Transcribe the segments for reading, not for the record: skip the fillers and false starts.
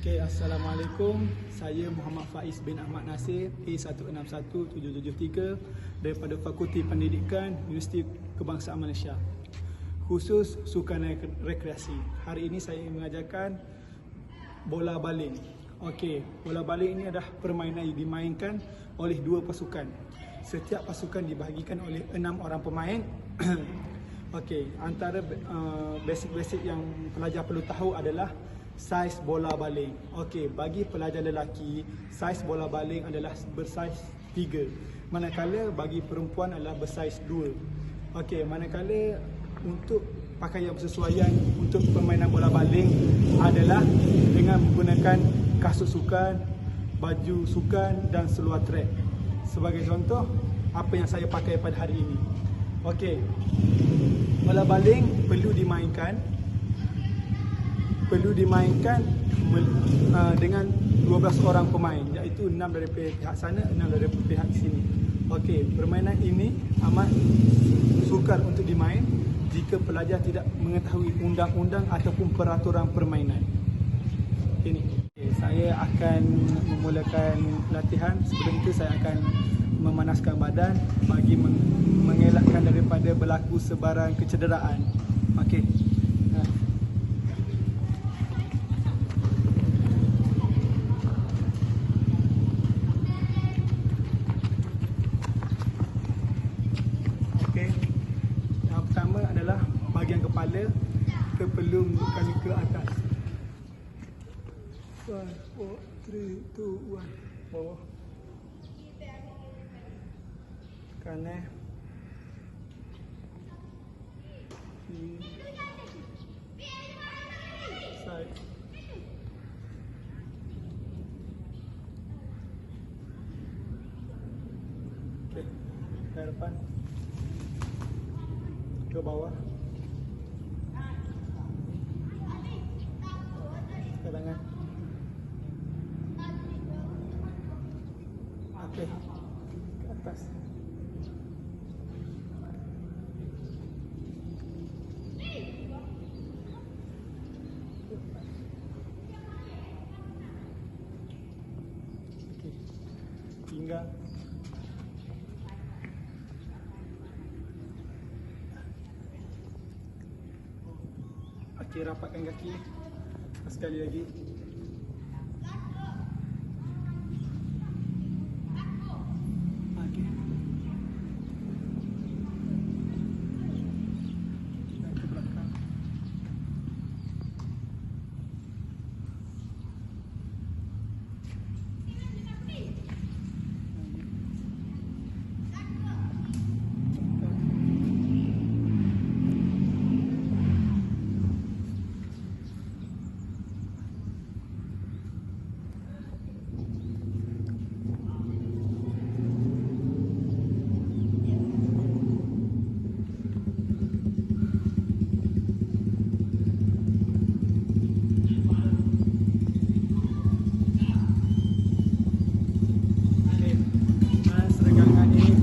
Okay, Assalamualaikum. Saya Muhammad Faiz bin Ahmad Nasir, A161773 daripada Fakulti Pendidikan Universiti Kebangsaan Malaysia. Khusus sukan rekreasi. Hari ini saya mengajarkan bola baling. Okey, bola baling ini adalah permainan yang dimainkan oleh dua pasukan. Setiap pasukan dibahagikan oleh 6 orang pemain. Okey, antara basic-basic yang pelajar perlu tahu adalah saiz bola baling. Okey, bagi pelajar lelaki, saiz bola baling adalah bersaiz 3. Manakala bagi perempuan adalah bersaiz 2. Okey, manakala untuk pakaian bersesuaian untuk permainan bola baling adalah dengan menggunakan kasut sukan, baju sukan dan seluar trek. Sebagai contoh, apa yang saya pakai pada hari ini. Okey, bola baling perlu dimainkan dengan 12 orang pemain, iaitu 6 dari pihak sana, 6 dari pihak sini. Okey, permainan ini amat sukar untuk dimain jika pelajar tidak mengetahui undang-undang ataupun peraturan permainan. Ini. Okay, saya akan memulakan latihan. Sebelum itu saya akan memanaskan badan bagi mengelakkan daripada berlaku sebaran kecederaan. Okey. Yang pertama adalah bahagian kepala, kita perlu kami ke atas. 5, 4, 3, 2, 1. Bawah. Kanan. Side. Okey, ke depan. Ke bawah. Ke tangan. Okey, ke atas. Okey, pinggang. Okey, rapatkan kaki. Sekali lagi. Okey. Naik ke belakang.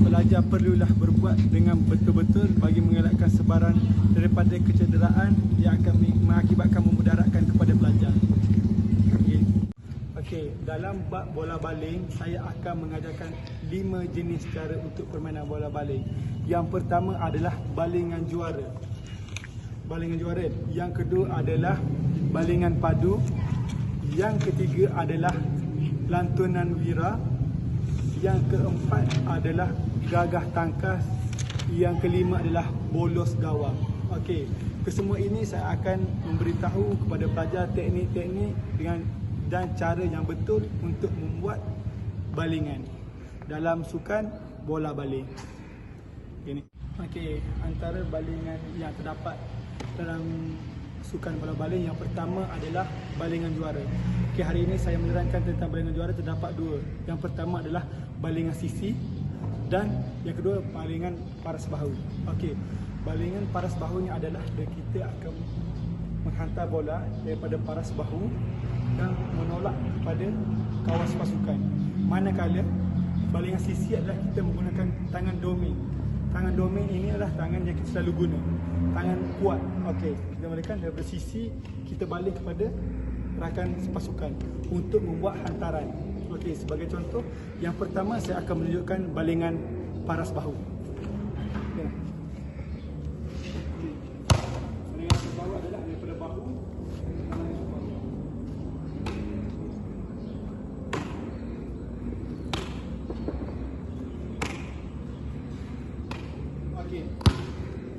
Pelajar perlulah berbuat dengan betul-betul bagi mengelakkan sebaran daripada kecederaan yang akan mengakibatkan memudaratkan kepada pelajar. Okey, dalam bab bola baling, saya akan mengajarkan 5 jenis cara untuk permainan bola baling. Yang pertama adalah balingan juara. Balingan juara. Yang kedua adalah balingan padu. Yang ketiga adalah lantunan wira. Yang keempat adalah gagah tangkas. Yang kelima adalah bolos gawang. Okey, kesemua ini saya akan memberitahu kepada pelajar teknik-teknik dan cara yang betul untuk membuat balingan dalam sukan bola baling. Ini. Okey, antara balingan yang terdapat dalam sukan bola baling, yang pertama adalah balingan juara. Okey, hari ini saya menerangkan tentang balingan juara. Terdapat 2. Yang pertama adalah balingan sisi dan yang kedua balingan paras bahu. Okey, balingan paras bahu ni adalah kita akan menghantar bola daripada paras bahu dan menolak kepada kawas pasukan. Manakala balingan sisi adalah kita menggunakan tangan domain. Tangan domain ini adalah tangan yang kita selalu guna. Tangan kuat. Okey, kita mulakan daripada sisi, kita balik kepada rakan pasukan untuk membuat hantaran. Okey, sebagai contoh, yang pertama saya akan menunjukkan balingan paras bahu. Okay. Balingan paras bahu adalah daripada bahu. Okey.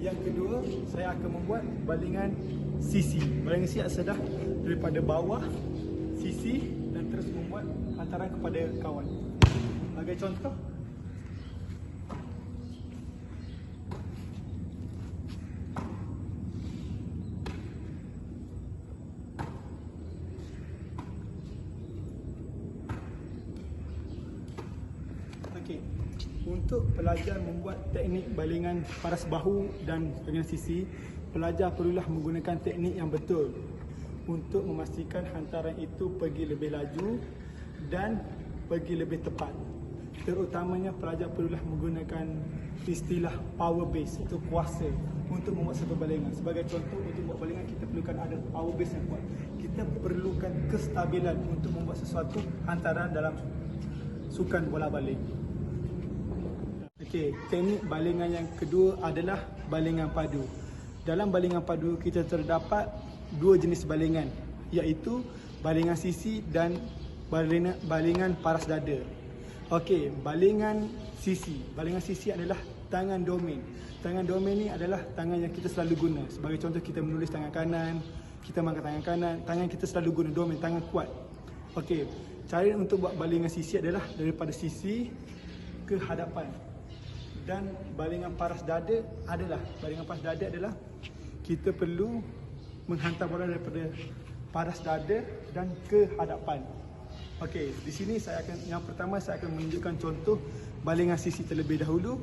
Yang kedua, saya akan membuat balingan sisi. Balingan sisi adalah daripada bawah, sisi dan terus membuat hantaran kepada kawan. Sebagai contoh, okey. Untuk pelajar membuat teknik balingan paras bahu dan balingan sisi, pelajar perlulah menggunakan teknik yang betul untuk memastikan hantaran itu pergi lebih laju dan pergi lebih tepat. Terutamanya pelajar perlulah menggunakan istilah power base, itu kuasa untuk membuat satu balingan. Sebagai contoh, untuk membuat balingan kita perlukan ada power base yang kuat. Kita perlukan kestabilan untuk membuat sesuatu hantaran dalam sukan bola baling. Okey, teknik balingan yang kedua adalah balingan padu. Dalam balingan padu kita terdapat dua jenis balingan, iaitu balingan sisi dan balingan paras dada. Okey, balingan sisi. Balingan sisi adalah tangan domain. Tangan domain ni adalah tangan yang kita selalu guna. Sebagai contoh, kita menulis tangan kanan, kita mengangkat tangan kanan, tangan kita selalu guna domain, tangan kuat. Okey, cara untuk buat balingan sisi adalah daripada sisi ke hadapan. Dan balingan paras dada adalah kita perlu menghantar bola daripada paras dada dan ke hadapan. Okey, di sini yang pertama saya akan menunjukkan contoh balingan sisi terlebih dahulu,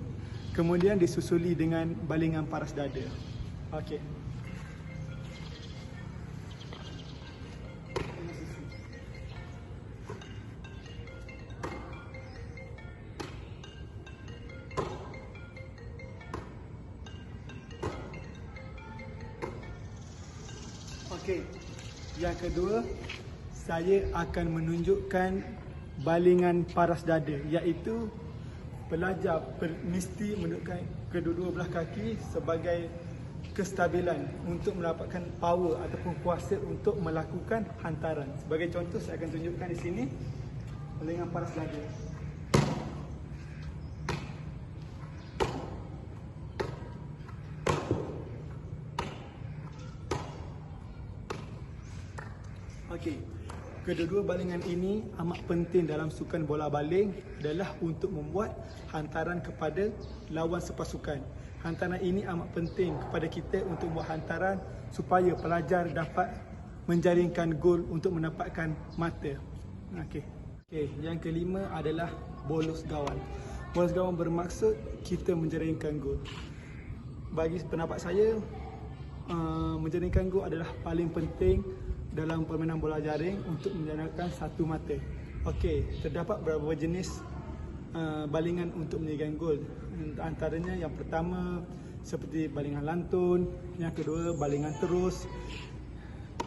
kemudian disusuli dengan balingan paras dada. Okey. Okey, yang kedua saya akan menunjukkan balingan paras dada, iaitu pelajar mesti menunjukkan kedua-dua belah kaki sebagai kestabilan untuk mendapatkan power ataupun kuasa untuk melakukan hantaran. Sebagai contoh, saya akan tunjukkan di sini balingan paras dada. Okey, kedua-dua balingan ini amat penting dalam sukan bola baling adalah untuk membuat hantaran kepada lawan sepasukan. Hantaran ini amat penting kepada kita untuk membuat hantaran supaya pelajar dapat menjaringkan gol untuk mendapatkan mata. Okey. Yang kelima adalah bolos gawang. Bolos gawang bermaksud kita menjaringkan gol. Bagi pendapat saya, menjaringkan gol adalah paling penting dalam permainan bola jaring untuk menjaringkan satu mata. Okey, terdapat beberapa jenis balingan untuk menjaringkan gol. Antaranya yang pertama seperti balingan lantun, yang kedua balingan terus.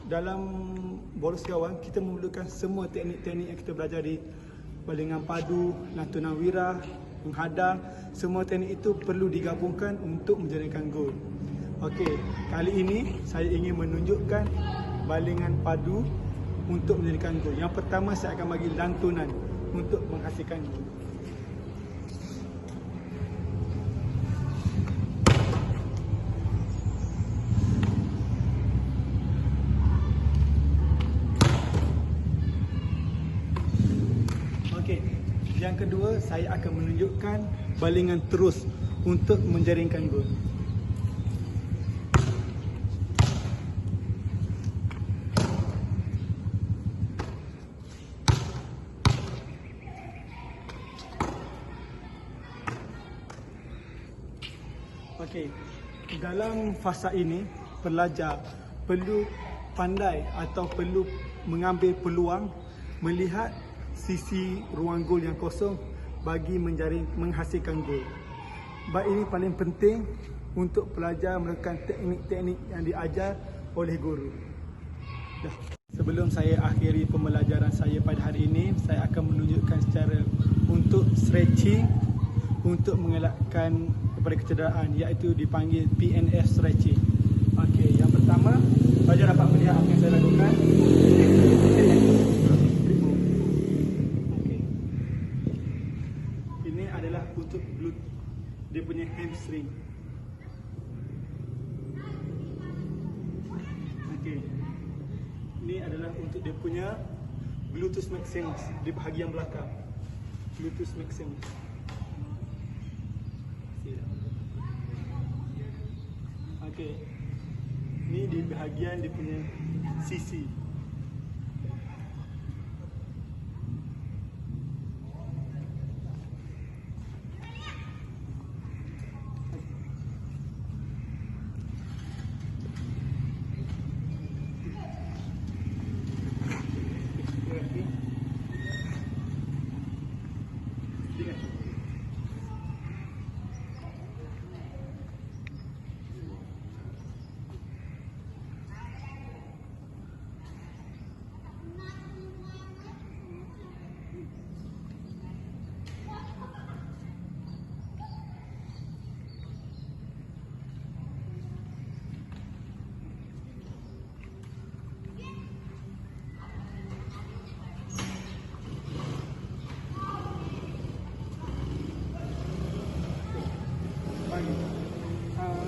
Dalam bolos gawang kita memerlukan semua teknik-teknik yang kita belajar di balingan padu, lantunan wira, menghadang. Semua teknik itu perlu digabungkan untuk menjaringkan gol. Okey, kali ini saya ingin menunjukkan balingan padu untuk menjadikan gol. Yang pertama saya akan bagi lantunan untuk menghasilkan gol. Okey, yang kedua saya akan menunjukkan balingan terus untuk menjaringkan gol. Okey, dalam fasa ini pelajar perlu pandai atau perlu mengambil peluang melihat sisi ruang gol yang kosong bagi menghasilkan gol. Baik, ini paling penting untuk pelajar melakukan teknik-teknik yang diajar oleh guru. Sebelum saya akhiri pembelajaran saya pada hari ini, saya akan menunjukkan secara untuk stretching untuk mengelakkan kepada kecederaan, iaitu dipanggil PNF stretching. Okey, yang pertama, pelajar dapat melihat apa yang saya lakukan. Okey. Ini adalah untuk glute, dia punya hamstring. Okey. Ini adalah untuk dia punya gluteus maximus di bahagian belakang. Gluteus maximus. Okey. Ini di bahagian dia punya sisi.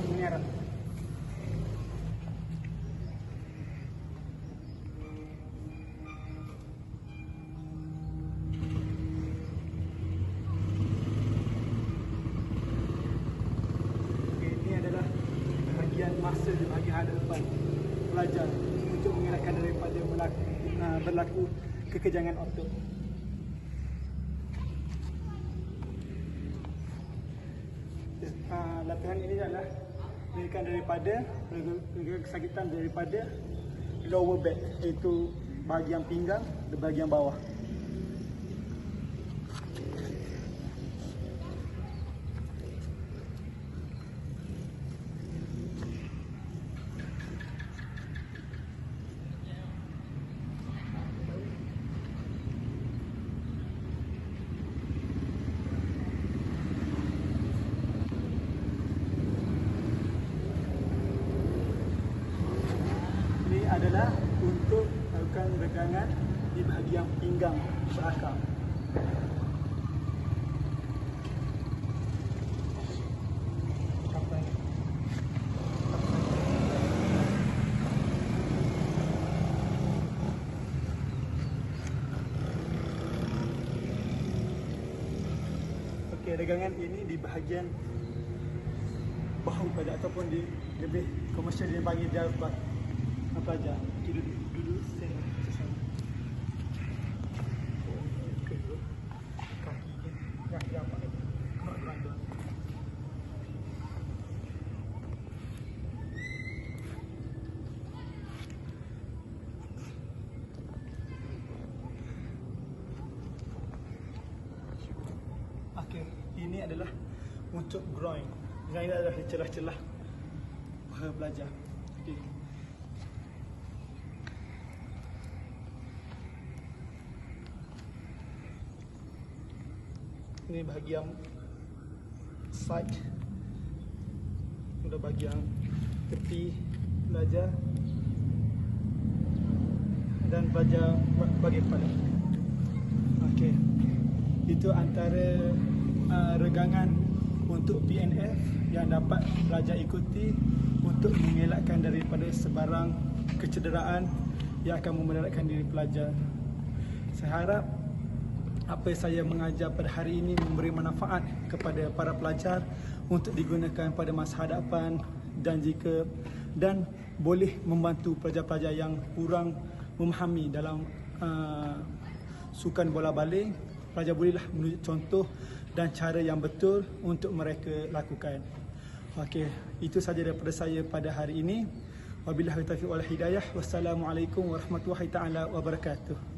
Menyeret. Ini adalah bahagian masa di bahagian hadapan pelajar untuk mengelakkan daripada berlaku kekejangan otot. Latihan ini adalah mengelakkan daripada kesakitan daripada lower back, iaitu bahagian pinggang dan bahagian bawah. Adalah untuk melakukan regangan di bahagian pinggang belakang. Okey, regangan ini di bahagian bahu pada ataupun di lebih komersial dia panggil diaphragm. Pelajar dulu saya sesama. Kaki apa? Okey, ini adalah untuk groin. Ini adalah celah-celah paha pelajar. Okey. Ini bahagian side, sudah bahagian tepi pelajar dan bahagian kepala. Okey, itu antara regangan untuk PNF yang dapat pelajar ikuti untuk mengelakkan daripada sebarang kecederaan yang akan memudaratkan diri pelajar. Saya harap apa yang saya mengajar pada hari ini memberi manfaat kepada para pelajar untuk digunakan pada masa hadapan dan boleh membantu pelajar-pelajar yang kurang memahami dalam sukan bola baling. Pelajar bolehlah menunjuk contoh dan cara yang betul untuk mereka lakukan. Okey, itu sahaja daripada saya pada hari ini. Wabillahi taufiq wal hidayah. Wassalamualaikum warahmatullahi taala wabarakatuh.